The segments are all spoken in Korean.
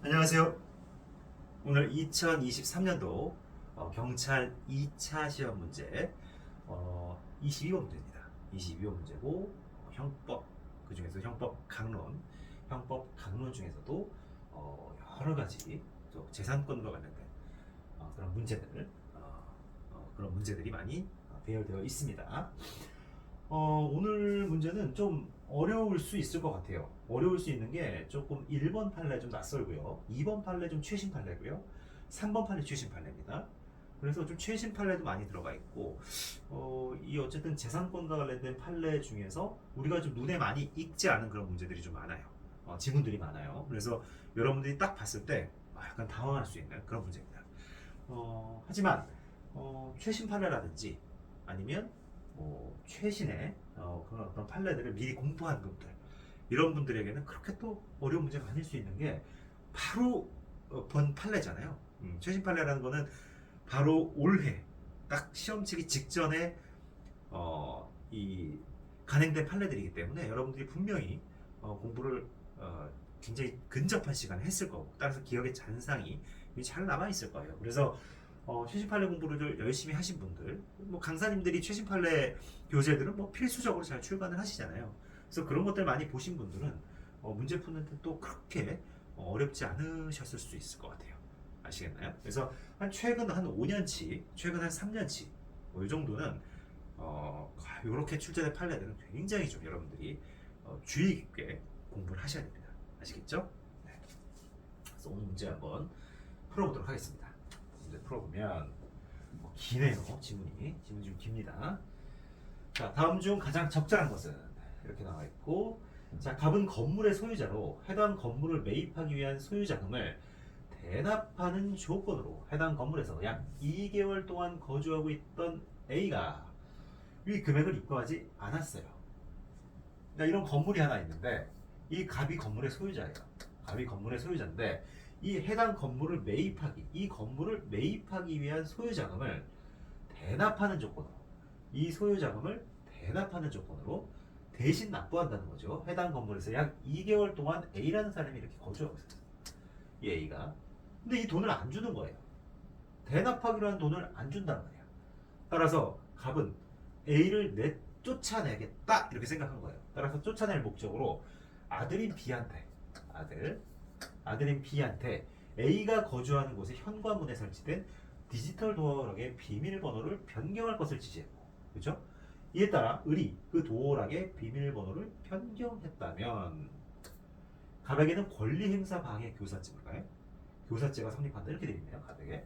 안녕하세요. 오늘 2023년도 경찰 2차 시험 문제 22번 문제입니다. 22번 문제고 형법, 그 중에서 형법 강론 중에서도 여러 가지 또 재산권과 관련된 그런 문제들 그런 문제들이 많이 배열되어 있습니다. 오늘 문제는 좀 어려울 수 있을 것 같아요. 어려울 수 있는 게 조금 1번 판례 좀 낯설고요. 2번 판례 좀 최신 판례고요. 3번 판례 최신 판례입니다. 그래서 좀 최신 판례도 많이 들어가 있고, 이 어쨌든 재산권과 관련된 판례 중에서 우리가 좀 눈에 많이 익지 않은 그런 문제들이 좀 많아요. 지문들이 많아요. 그래서 여러분들이 딱 봤을 때 약간 당황할 수 있는 그런 문제입니다. 하지만 최신 판례라든지 아니면 최신의 그런 어떤 판례들을 미리 공부한 분들, 이런 분들에게는 그렇게 또 어려운 문제가 아닐 수 있는 게 바로 본 판례잖아요. 최신 판례라는 거는 바로 올해 딱 시험 치기 직전에 이 간행된 판례들이기 때문에 여러분들이 분명히 공부를 굉장히 근접한 시간에 했을 거고, 따라서 기억의 잔상이 잘 남아 있을 거예요. 그래서 최신 판례 공부를 열심히 하신 분들, 뭐 강사님들이 최신 판례 교재들은 뭐 필수적으로 잘 출간을 하시잖아요. 그래서 그런 것들 많이 보신 분들은 문제 푸는데 또 그렇게 어렵지 않으셨을 수 있을 것 같아요. 아시겠나요? 그래서 최근 한 5년치, 최근 한 3년치, 이 정도는 이렇게 출제된 판례들은 굉장히 좀 여러분들이 주의 깊게 공부를 하셔야 됩니다. 아시겠죠? 네. 그래서 오늘 문제 한번 풀어보도록 하겠습니다. 문제 풀어보면 기네요. 지문이 좀 깁니다. 자, 다음 중 가장 적절한 것은 이렇게 나와 있고, 자, 갑은 건물의 소유자로 해당 건물을 매입하기 위한 소유자금을 대납하는 조건으로 해당 건물에서 약 2개월 동안 거주하고 있던 A가 이 금액을 입금하지 않았어요. 그러니까 이런 건물이 하나 있는데 이 갑이 건물의 소유자예요. 갑이 건물의 소유자인데 이 해당 건물을 매입하기 위한 소유자금을 대납하는 조건으로, 이 소유자금을 대납하는 조건으로 대신 납부한다는 거죠. 해당 건물에서 약 2개월 동안 A라는 사람이 이렇게 거주하고 있어요. 이 A가. 근데 이 돈을 안 주는 거예요. 대납하기로 한 돈을 안 준단 말이야. 따라서 갑은 A를 쫓아내겠다 이렇게 생각한 거예요. 따라서 쫓아낼 목적으로 아들인 B한테 A가 거주하는 곳의 현관문에 설치된 디지털 도어락의 비밀번호를 변경할 것을 지시했고, 그렇죠? 이에 따라 을이 그 도어락의 비밀번호를 변경했다면 갑에게는 권리행사 방해 교사죄일까요? 교사죄가 성립한다 이렇게 되어 있네요. 갑에게.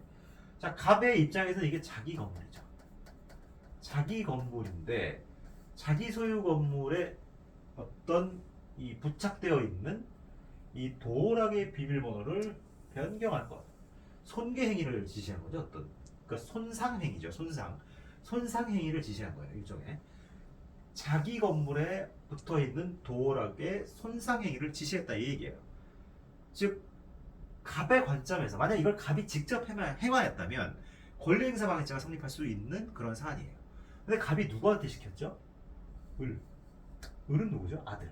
자, 갑의 입장에서는 이게 자기 건물이죠. 자기 건물인데 자기 소유 건물에 어떤 이 부착되어 있는 이 도어락의 비밀번호를 변경할 것, 손괴 행위를 지시한 거죠. 어떤 그러니까 손상 행위죠. 손상 행위를 지시한 거예요. 일종의 자기 건물에 붙어 있는 도어락의 손상 행위를 지시했다 이 얘기예요. 즉 갑의 관점에서 만약 이걸 갑이 직접 행하였다면 권리행사 방해죄가 성립할 수 있는 그런 사안이에요. 근데 갑이 누구한테 시켰죠? 을. 을은 누구죠? 아들.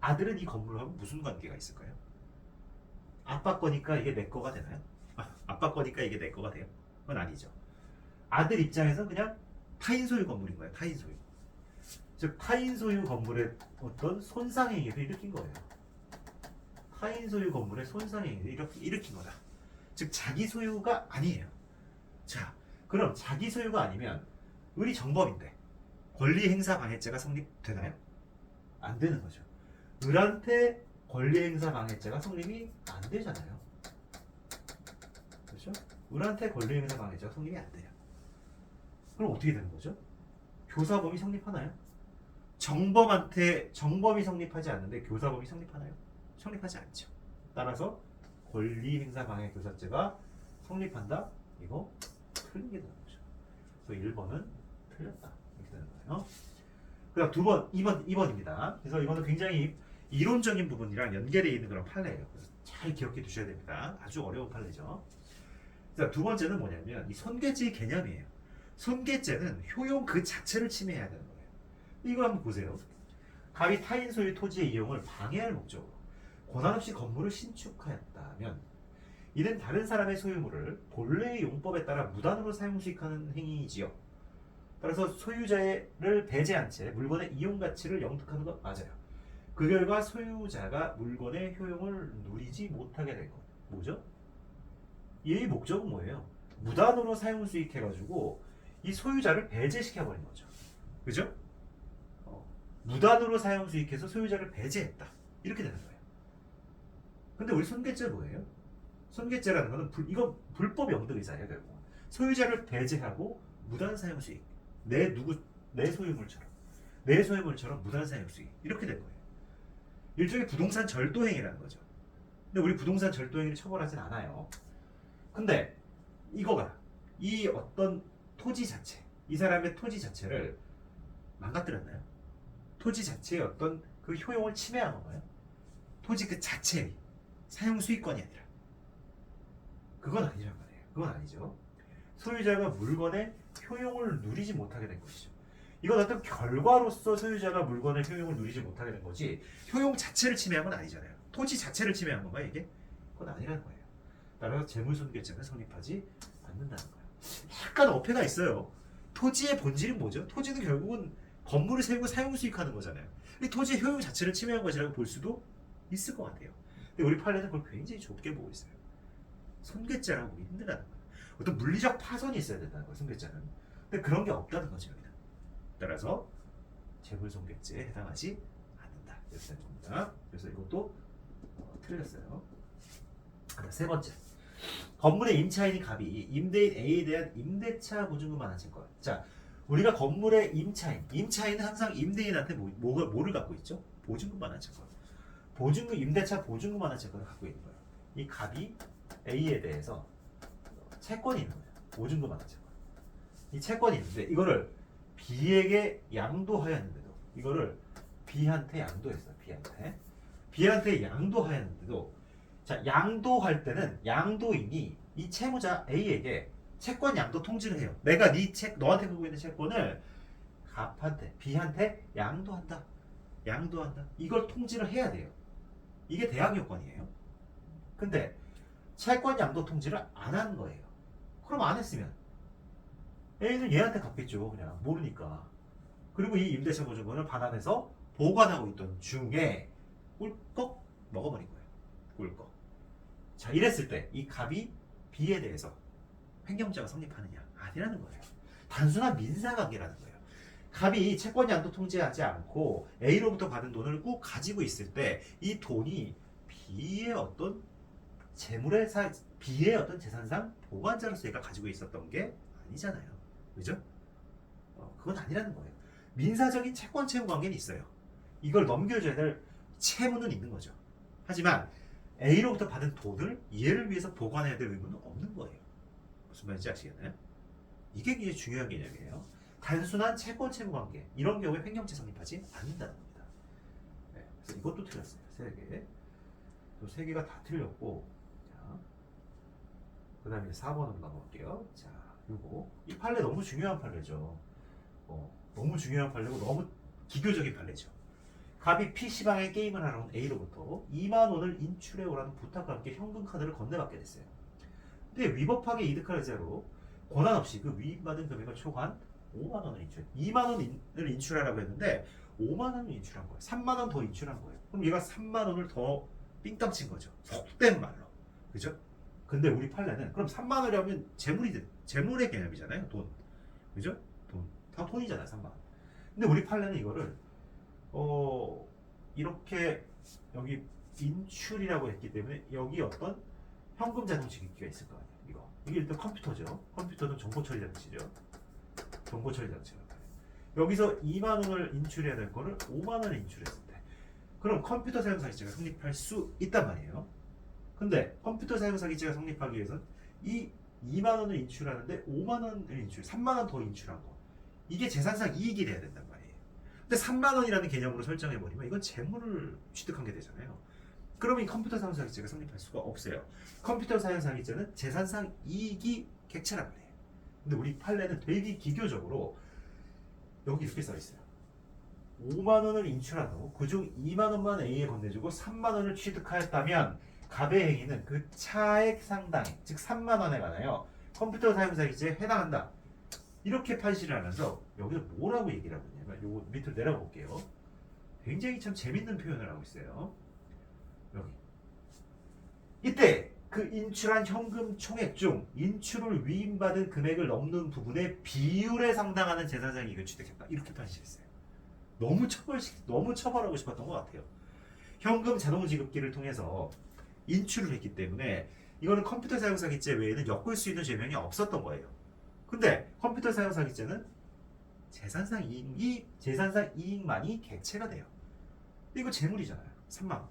아들은 이 건물하고 무슨 관계가 있을까요? 아빠 거니까 이게 내 거가 되나요? 아빠 거니까 이게 내 거가 돼요? 그건 아니죠. 아들 입장에서 그냥 타인 소유 건물인 거예요. 타인 소유. 즉 타인 소유 건물의 어떤 손상행위를 일으킨 거예요. 타인 소유 건물의 손상행위를 일으킨 거다. 즉 자기 소유가 아니에요. 자, 그럼 자기 소유가 아니면 을이 정범인데 권리행사 방해죄가 성립되나요? 안 되는 거죠. 을한테 권리행사 방해죄가 성립이 안 되잖아요. 그렇죠? 을한테 권리행사 방해죄가 성립이 안 돼요. 그럼 어떻게 되는 거죠? 교사범이 성립하나요? 정범이 성립하지 않는데 교사범이 성립하나요? 성립하지 않죠. 따라서 권리행사 방해 교사죄가 성립한다? 이거 틀리게 되는 거죠. 그래서 1번은 틀렸다. 이렇게 되는 거예요. 그 다음 2번입니다. 그래서 이거는 굉장히 이론적인 부분이랑 연결되어 있는 그런 판례예요. 그래서 잘 기억해 두셔야 됩니다. 아주 어려운 판례죠. 자, 두 번째는 뭐냐면 이 손괴죄의 개념이에요. 손괴죄는 효용 그 자체를 침해해야 되는 거예요. 이거 한번 보세요. 갑이 타인 소유 토지의 이용을 방해할 목적으로 권한 없이 건물을 신축하였다면 이는 다른 사람의 소유물을 본래의 용법에 따라 무단으로 사용 수익하는 행위이지요. 따라서 소유자를 배제한 채 물건의 이용 가치를 영득하는 것 맞아요. 그 결과 소유자가 물건의 효용을 누리지 못하게 될 것. 뭐죠? 이 목적은 뭐예요? 무단으로 사용 수익해가지고 이 소유자를 배제시켜버린 거죠. 그죠? 무단으로 사용 수익해서 소유자를 배제했다. 이렇게 되는 거예요. 근데 우리 손괴죄 뭐예요? 손괴죄라는 거는 이건 불법 영득이사예요. 결국 소유자를 배제하고 무단 사용 수익. 내 소유물처럼 무단 사용 수익 이렇게 된 거예요. 일종의 부동산 절도행위라는 거죠. 근데 우리 부동산 절도행위를 처벌하진 않아요. 근데 이거가 이 어떤 토지 자체, 이 사람의 토지 자체를 망가뜨렸나요? 토지 자체의 어떤 그 효용을 침해한 건가요? 토지 그 자체의 사용 수익권이 아니라 그건 아니란 말이에요. 그건 아니죠. 소유자가 물건의 효용을 누리지 못하게 된 것이죠. 이건 어떤 결과로서 소유자가 물건의 효용을 누리지 못하게 된 거지 효용 자체를 침해한 건 아니잖아요. 토지 자체를 침해한 건가 이게? 그건 아니라는 거예요. 따라서 재물손괴죄는 성립하지 않는다는 거예요. 약간 어폐가 있어요. 토지의 본질은 뭐죠? 토지는 결국은 건물을 세우고 사용 수익하는 거잖아요. 이 토지의 효용 자체를 침해한 것이라고 볼 수도 있을 것 같아요. 근데 우리 판례는 그걸 굉장히 좁게 보고 있어요. 손괴죄라고 보기 힘들다는 거예요. 어떤 물리적 파손이 있어야 된다는 거예요. 손괴죄는. 근데 그런 게 없다는 거죠. 여기는. 따라서 재물손괴죄에 해당하지 않는다. 이렇게 되는 겁니다. 그래서 이것도 틀렸어요. 세 번째. 건물의 임차인이 갑이 임대인 A에 대한 임대차 보증금 반환채권. 자, 우리가 건물의 임차인은 항상 임대인한테 뭐를 갖고 있죠? 보증금 반환채권. 임대차 보증금 반환채권을 갖고 있는 거예요. 이 갑이 A에 대해서 채권이 있는 거예요. 보증금 반환채권. 이 채권이 있는데 이거를 B에게 양도하였는데도 이거를 B한테 양도했어요. B한테 양도하였는데도 자, 양도할 때는 양도인이 이 채무자 A에게 채권 양도 통지를 해요. 내가 너한테 갖고 있는 채권을 B한테 양도한다. 이걸 통지를 해야 돼요. 이게 대항 요건이에요. 근데 채권 양도 통지를 안 한 거예요. 그럼 안 했으면 A는 얘한테 갚겠죠. 그냥 모르니까. 그리고 이 임대차 보증금을 반환해서 보관하고 있던 중에 꿀꺽 먹어버린 거예요. 꿀꺽. 자, 이랬을 때 이 갑이 B에 대해서 횡령죄가 성립하느냐? 아니라는 거예요. 단순한 민사관계라는 거예요. 갑이 채권 양도 통지하지 않고 A로부터 받은 돈을 꼭 가지고 있을 때 이 돈이 B의 어떤 B의 어떤 재산상 보관자로서 얘가 가지고 있었던 게 아니잖아요. 그죠? 그건 아니라는 거예요. 민사적인 채권 채무 관계는 있어요. 이걸 넘겨줘야 될 채무는 있는 거죠. 하지만 A로부터 받은 돈을 얘를 위해서 보관해야 될 의무는 없는 거예요. 무슨 말인지 아시겠나요? 이게 굉장히 중요한 개념이에요. 단순한 채권 채무 관계 이런 경우에 횡령죄 성립하지 않는다는 겁니다. 네, 그래서 이것도 틀렸어요. 세 개. 또 세 개가 다 틀렸고, 자, 그다음에 4번으로 넘어갈게요. 자, 이 판례 너무 중요한 판례죠. 너무 중요한 판례고 너무 기교적인 판례죠. 갑이 PC방에 게임을 하러 온 A로부터 2만 원을 인출해 오라는 부탁과 함께 현금 카드를 건네받게 됐어요. 근데 위법하게 이득할 제로 권한 없이 그 위임받은 금액을 초과한 5만 원을 2만 원을 인출하라고 했는데 5만 원을 인출한 거예요. 3만 원 더 인출한 거예요. 그럼 얘가 3만 원을 더 삥땅 친 거죠. 속된 말로. 그죠? 근데 우리 판례는 그럼 3만 원이라면 재물의 개념이잖아요. 돈. 그죠? 다 돈이잖아요. 3만 원. 근데 우리 판례는 이거를 이렇게 여기 인출이라고 했기 때문에 여기 어떤 현금 자동 지급기가 있을 거 아니에요. 이게 일단 컴퓨터죠. 컴퓨터는 정보 처리 장치죠. 정보 처리 장치가. 여기서 2만 원을 인출해야 될 거를 5만 원을 인출했을 때 그럼 컴퓨터 사용 사기죄가 성립할 수 있단 말이에요. 근데 컴퓨터 사용 사기죄가 성립하기 위해서는 이 2만 원을 인출하는데 5만 원을 3만 원 더 인출한 거. 이게 재산상 이익이 돼야 된단 말이에요. 근데 3만 원이라는 개념으로 설정해버리면 이건 재물을 취득한 게 되잖아요. 그러면 이 컴퓨터 사용 사기죄가 성립할 수가 없어요. 컴퓨터 사용 사기죄는 재산상 이익이 객체란 말이에요. 근데 우리 판례는 되게 기교적으로 여기 이렇게 써 있어요. 5만 원을 인출한 후 그중 2만 원만 A에 건네주고 3만 원을 취득하였다면 갑의 행위는 그 차액 상당액, 즉 3만 원에 관하여 컴퓨터 사용사 기재에 해당한다. 이렇게 판시를 하면서 여기서 뭐라고 얘기를 하고 있냐면 요거 밑으로 내려가 볼게요. 굉장히 참 재밌는 표현을 하고 있어요. 여기. 이때 그 인출한 현금 총액 중 인출을 위임받은 금액을 넘는 부분의 비율에 상당하는 재산상 이익을 취득했다. 이렇게 판시했어요. 너무 처벌하고 싶었던 것 같아요. 현금 자동 지급기를 통해서 인출을 했기 때문에 이거는 컴퓨터 사용사 기재 외에는 엮을 수 있는 죄명이 없었던 거예요. 근데 컴퓨터 사용사 기재는 재산상 이익만이 객체가 돼요. 이거 재물이잖아요. 3만 원.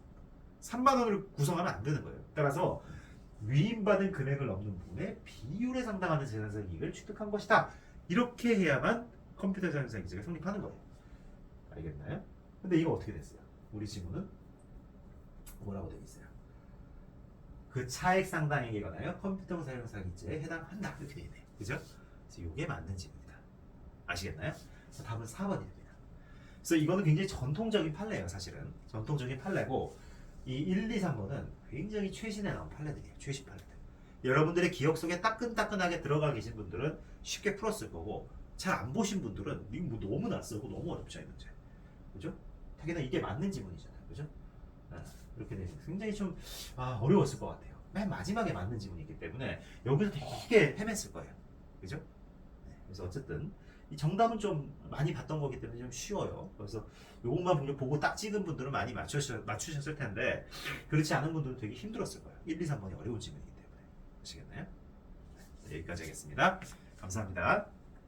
3만 원을 구성하면 안 되는 거예요. 따라서 위임받은 금액을 넘는 부분에 비율에 상당하는 재산상 이익을 취득한 것이다. 이렇게 해야만 컴퓨터 사용사 기재가 성립하는 거예요. 알겠나요? 근데 이거 어떻게 됐어요? 우리 지문은 뭐라고 되어 있어요? 그 차액 상당액에 관하여 컴퓨터 사용사 기재에 해당한다. 이렇게 되어 있네요. 그죠? 그래서 이게 맞는 지문이다. 아시겠나요? 답은 4번입니다. 그래서 이거는 굉장히 전통적인 판례예요. 사실은 전통적인 판례고 이 1, 2, 3번은 굉장히 최신에 나온 판례들이에요. 최신 판례들. 여러분들의 기억 속에 따끈따끈하게 들어가 계신 분들은 쉽게 풀었을 거고 잘 안 보신 분들은 이거 뭐 너무 낯설고 너무 어렵죠. 이 문제. 그죠? 특히나 이게 맞는 지문이잖아요. 그죠? 이렇게 되면 굉장히 좀 어려웠을 것 같아요. 맨 마지막에 맞는 지문이기 때문에 여기서 되게 헤맸을 거예요. 그죠? 네, 그래서 어쨌든 이 정답은 좀 많이 봤던 거기 때문에 좀 쉬워요. 그래서 요것만 보고 딱 찍은 분들은 많이 맞추셨을 텐데 그렇지 않은 분들은 되게 힘들었을 거예요. 1, 2, 3번이 어려운 지문이기 때문에. 아시겠나요? 네, 여기까지 하겠습니다. 감사합니다.